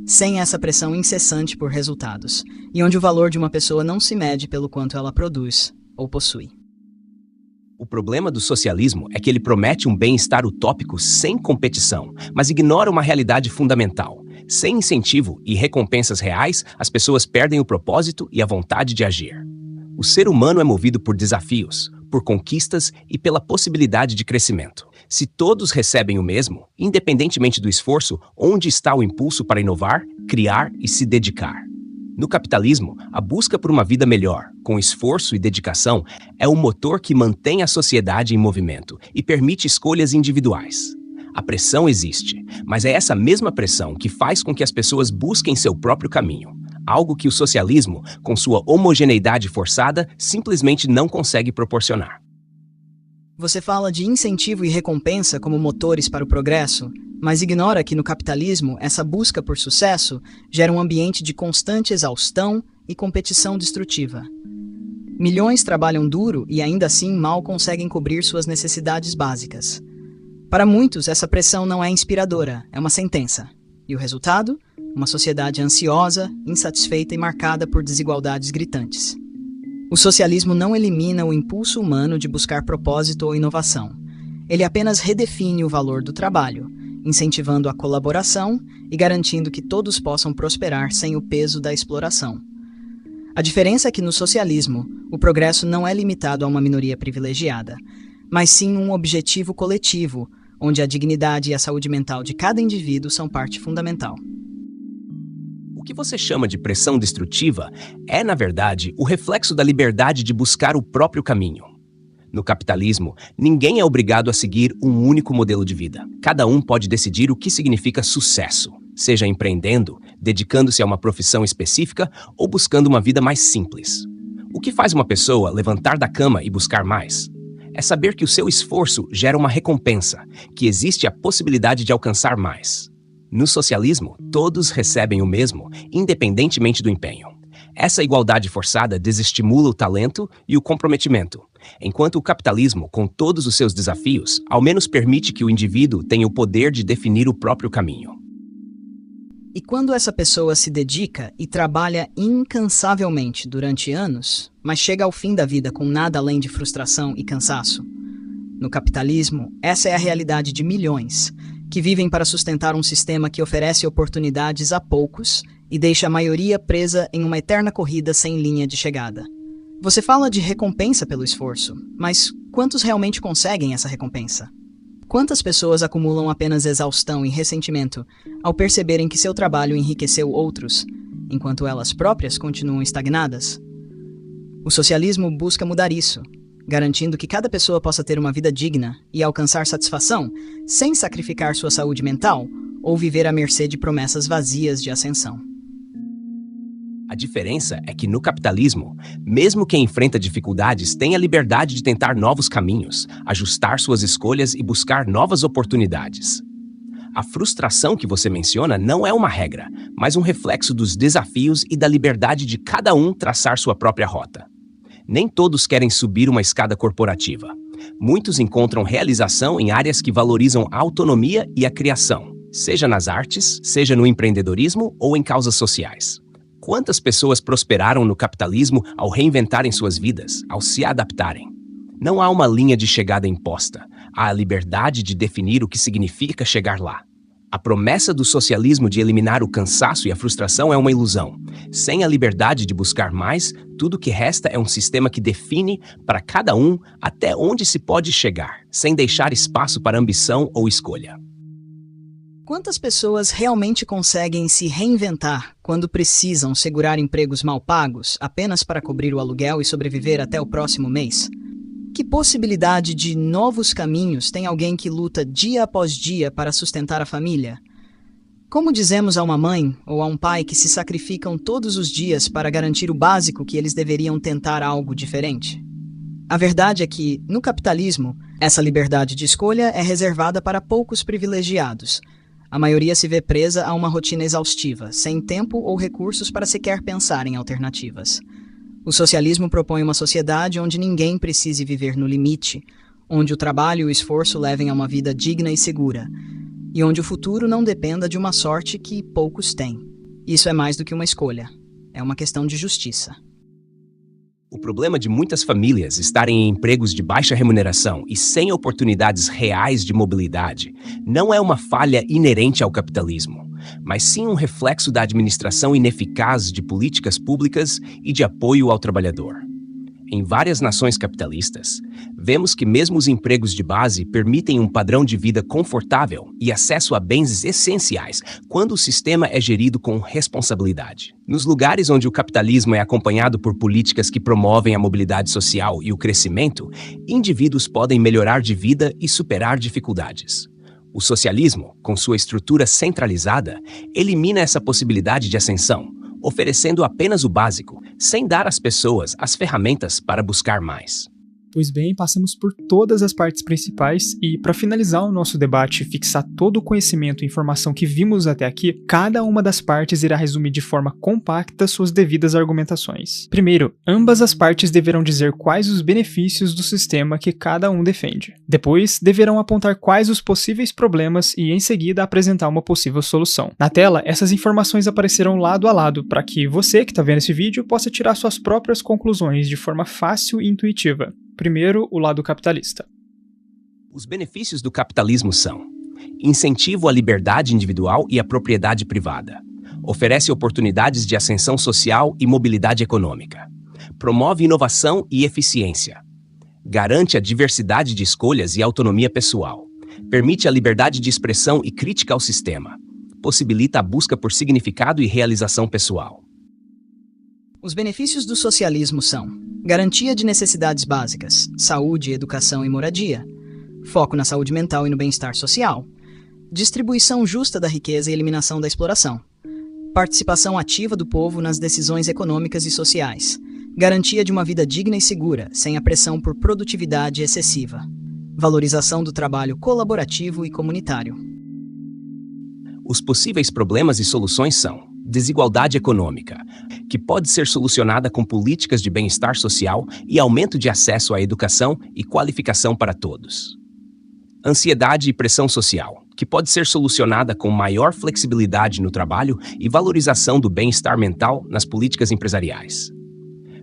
sem essa pressão incessante por resultados, e onde o valor de uma pessoa não se mede pelo quanto ela produz ou possui. O problema do socialismo é que ele promete um bem-estar utópico sem competição, mas ignora uma realidade fundamental. Sem incentivo e recompensas reais, as pessoas perdem o propósito e a vontade de agir. O ser humano é movido por desafios, por conquistas e pela possibilidade de crescimento. Se todos recebem o mesmo, independentemente do esforço, onde está o impulso para inovar, criar e se dedicar? No capitalismo, a busca por uma vida melhor, com esforço e dedicação, é o motor que mantém a sociedade em movimento e permite escolhas individuais. A pressão existe, mas é essa mesma pressão que faz com que as pessoas busquem seu próprio caminho, algo que o socialismo, com sua homogeneidade forçada, simplesmente não consegue proporcionar. Você fala de incentivo e recompensa como motores para o progresso, mas ignora que no capitalismo essa busca por sucesso gera um ambiente de constante exaustão e competição destrutiva. Milhões trabalham duro e ainda assim mal conseguem cobrir suas necessidades básicas. Para muitos, essa pressão não é inspiradora, é uma sentença. E o resultado? Uma sociedade ansiosa, insatisfeita e marcada por desigualdades gritantes. O socialismo não elimina o impulso humano de buscar propósito ou inovação. Ele apenas redefine o valor do trabalho, incentivando a colaboração e garantindo que todos possam prosperar sem o peso da exploração. A diferença é que no socialismo, o progresso não é limitado a uma minoria privilegiada, mas sim um objetivo coletivo, onde a dignidade e a saúde mental de cada indivíduo são parte fundamental. O que você chama de pressão destrutiva é, na verdade, o reflexo da liberdade de buscar o próprio caminho. No capitalismo, ninguém é obrigado a seguir um único modelo de vida. Cada um pode decidir o que significa sucesso, seja empreendendo, dedicando-se a uma profissão específica ou buscando uma vida mais simples. O que faz uma pessoa levantar da cama e buscar mais? É saber que o seu esforço gera uma recompensa, que existe a possibilidade de alcançar mais. No socialismo, todos recebem o mesmo, independentemente do empenho. Essa igualdade forçada desestimula o talento e o comprometimento, enquanto o capitalismo, com todos os seus desafios, ao menos permite que o indivíduo tenha o poder de definir o próprio caminho. E quando essa pessoa se dedica e trabalha incansavelmente durante anos, mas chega ao fim da vida com nada além de frustração e cansaço? No capitalismo, essa é a realidade de milhões, que vivem para sustentar um sistema que oferece oportunidades a poucos e deixa a maioria presa em uma eterna corrida sem linha de chegada. Você fala de recompensa pelo esforço, mas quantos realmente conseguem essa recompensa? Quantas pessoas acumulam apenas exaustão e ressentimento ao perceberem que seu trabalho enriqueceu outros, enquanto elas próprias continuam estagnadas? O socialismo busca mudar isso, garantindo que cada pessoa possa ter uma vida digna e alcançar satisfação sem sacrificar sua saúde mental ou viver à mercê de promessas vazias de ascensão. A diferença é que no capitalismo, mesmo quem enfrenta dificuldades tem a liberdade de tentar novos caminhos, ajustar suas escolhas e buscar novas oportunidades. A frustração que você menciona não é uma regra, mas um reflexo dos desafios e da liberdade de cada um traçar sua própria rota. Nem todos querem subir uma escada corporativa. Muitos encontram realização em áreas que valorizam a autonomia e a criação, seja nas artes, seja no empreendedorismo ou em causas sociais. Quantas pessoas prosperaram no capitalismo ao reinventarem suas vidas, ao se adaptarem? Não há uma linha de chegada imposta. Há a liberdade de definir o que significa chegar lá. A promessa do socialismo de eliminar o cansaço e a frustração é uma ilusão. Sem a liberdade de buscar mais, tudo que resta é um sistema que define para cada um até onde se pode chegar, sem deixar espaço para ambição ou escolha. Quantas pessoas realmente conseguem se reinventar quando precisam segurar empregos mal pagos apenas para cobrir o aluguel e sobreviver até o próximo mês? Que possibilidade de novos caminhos tem alguém que luta dia após dia para sustentar a família? Como dizemos a uma mãe ou a um pai que se sacrificam todos os dias para garantir o básico que eles deveriam tentar algo diferente? A verdade é que, no capitalismo, essa liberdade de escolha é reservada para poucos privilegiados. A maioria se vê presa a uma rotina exaustiva, sem tempo ou recursos para sequer pensar em alternativas. O socialismo propõe uma sociedade onde ninguém precise viver no limite, onde o trabalho e o esforço levem a uma vida digna e segura, e onde o futuro não dependa de uma sorte que poucos têm. Isso é mais do que uma escolha. É uma questão de justiça. O problema de muitas famílias estarem em empregos de baixa remuneração e sem oportunidades reais de mobilidade não é uma falha inerente ao capitalismo, mas sim um reflexo da administração ineficaz de políticas públicas e de apoio ao trabalhador. Em várias nações capitalistas, vemos que mesmo os empregos de base permitem um padrão de vida confortável e acesso a bens essenciais quando o sistema é gerido com responsabilidade. Nos lugares onde o capitalismo é acompanhado por políticas que promovem a mobilidade social e o crescimento, indivíduos podem melhorar de vida e superar dificuldades. O socialismo, com sua estrutura centralizada, elimina essa possibilidade de ascensão, oferecendo apenas o básico, sem dar às pessoas as ferramentas para buscar mais. Pois bem, passamos por todas as partes principais e, para finalizar o nosso debate e fixar todo o conhecimento e informação que vimos até aqui, cada uma das partes irá resumir de forma compacta suas devidas argumentações. Primeiro, ambas as partes deverão dizer quais os benefícios do sistema que cada um defende. Depois, deverão apontar quais os possíveis problemas e, em seguida, apresentar uma possível solução. Na tela, essas informações aparecerão lado a lado para que você que está vendo esse vídeo possa tirar suas próprias conclusões de forma fácil e intuitiva. Primeiro, o lado capitalista. Os benefícios do capitalismo são: incentivo à liberdade individual e à propriedade privada. Oferece oportunidades de ascensão social e mobilidade econômica. Promove inovação e eficiência. Garante a diversidade de escolhas e autonomia pessoal. Permite a liberdade de expressão e crítica ao sistema. Possibilita a busca por significado e realização pessoal. Os benefícios do socialismo são: garantia de necessidades básicas, saúde, educação e moradia, foco na saúde mental e no bem-estar social, distribuição justa da riqueza e eliminação da exploração, participação ativa do povo nas decisões econômicas e sociais, garantia de uma vida digna e segura, sem a pressão por produtividade excessiva, valorização do trabalho colaborativo e comunitário. Os possíveis problemas e soluções são: desigualdade econômica, que pode ser solucionada com políticas de bem-estar social e aumento de acesso à educação e qualificação para todos. Ansiedade e pressão social, que pode ser solucionada com maior flexibilidade no trabalho e valorização do bem-estar mental nas políticas empresariais.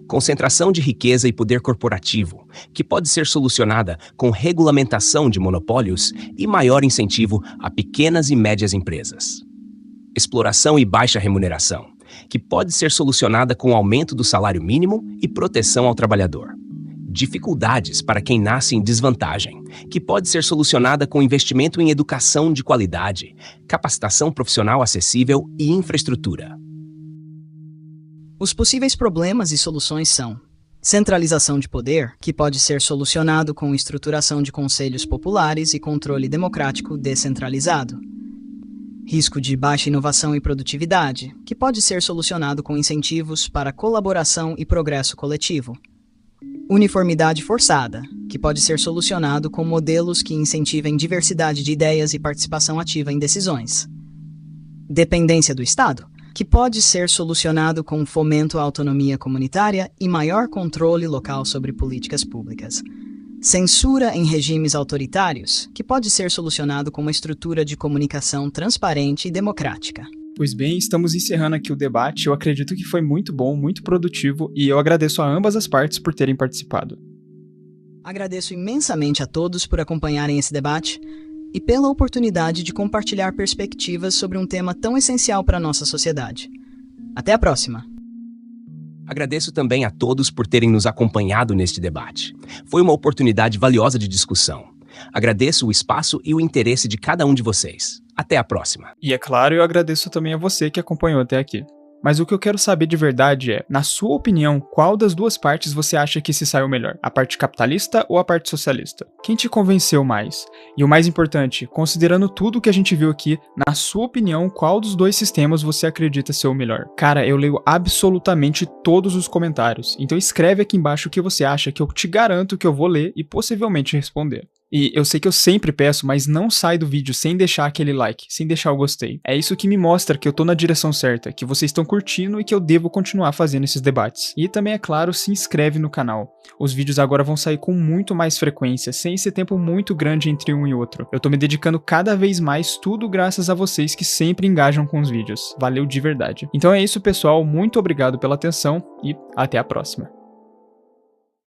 Concentração de riqueza e poder corporativo, que pode ser solucionada com regulamentação de monopólios e maior incentivo a pequenas e médias empresas. Exploração e baixa remuneração, que pode ser solucionada com aumento do salário mínimo e proteção ao trabalhador. Dificuldades para quem nasce em desvantagem, que pode ser solucionada com investimento em educação de qualidade, capacitação profissional acessível e infraestrutura. Os possíveis problemas e soluções são: centralização de poder, que pode ser solucionado com estruturação de conselhos populares e controle democrático descentralizado. Risco de baixa inovação e produtividade, que pode ser solucionado com incentivos para colaboração e progresso coletivo. Uniformidade forçada, que pode ser solucionado com modelos que incentivem diversidade de ideias e participação ativa em decisões. Dependência do Estado, que pode ser solucionado com fomento à autonomia comunitária e maior controle local sobre políticas públicas. Censura em regimes autoritários, que pode ser solucionado com uma estrutura de comunicação transparente e democrática. Pois bem, estamos encerrando aqui o debate. Eu acredito que foi muito bom, muito produtivo, e eu agradeço a ambas as partes por terem participado. Agradeço imensamente a todos por acompanharem esse debate e pela oportunidade de compartilhar perspectivas sobre um tema tão essencial para a nossa sociedade. Até a próxima! Agradeço também a todos por terem nos acompanhado neste debate. Foi uma oportunidade valiosa de discussão. Agradeço o espaço e o interesse de cada um de vocês. Até a próxima. E é claro, eu agradeço também a você que acompanhou até aqui. Mas o que eu quero saber de verdade é, na sua opinião, qual das duas partes você acha que se saiu melhor? A parte capitalista ou a parte socialista? Quem te convenceu mais? E o mais importante, considerando tudo que a gente viu aqui, na sua opinião, qual dos dois sistemas você acredita ser o melhor? Cara, eu leio absolutamente todos os comentários, então escreve aqui embaixo o que você acha, que eu te garanto que eu vou ler e possivelmente responder. E eu sei que eu sempre peço, mas não sai do vídeo sem deixar aquele like, sem deixar o gostei. É isso que me mostra que eu tô na direção certa, que vocês estão curtindo e que eu devo continuar fazendo esses debates. E também, é claro, se inscreve no canal. Os vídeos agora vão sair com muito mais frequência, sem esse tempo muito grande entre um e outro. Eu tô me dedicando cada vez mais, tudo graças a vocês que sempre engajam com os vídeos. Valeu de verdade. Então é isso, pessoal. Muito obrigado pela atenção e até a próxima.